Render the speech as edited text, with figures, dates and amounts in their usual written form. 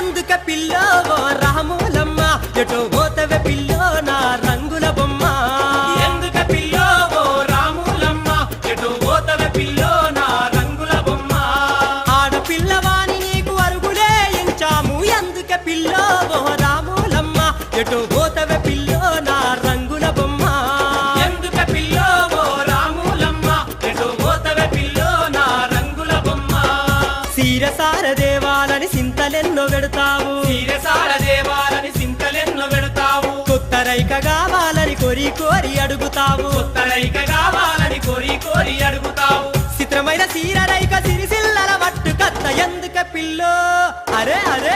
ఎందుక పిల్లో ఓ రాములమ్మ ఎటో పోతవే పిల్లో నా రంగుల బొమ్మ ఎందుక పిల్లో ఓ రాములమ్మ ఎటు పోతవే పిల్లో నా రంగుల బొమ్మ ఆడపిల్లవాని నీకు అరుగులే ఇంచాము ఎందుక పిల్లో ఓ రాములమ్మ ఎటో పోతవే పిల్లో నా రంగుల బొమ్మ ఎందుక పిల్లో ఓ రాములమ్మ ఎటు పోతవే పిల్లో నా రంగుల బొమ్మ సీరసార దేవాలని సింతలెన్నో పెడతావు తీరసాల దేవాలని సింతలెన్నో పెడతావు కొత్త రైక కావాలని కోరి కోరి అడుగుతావు కొత్త రైక కావాలని కోరి కోరి అడుగుతావు చిత్రమైన సీర రైక సిరిసిల్లల మట్టు కత్త ఎందుక పిల్లో అరే అరే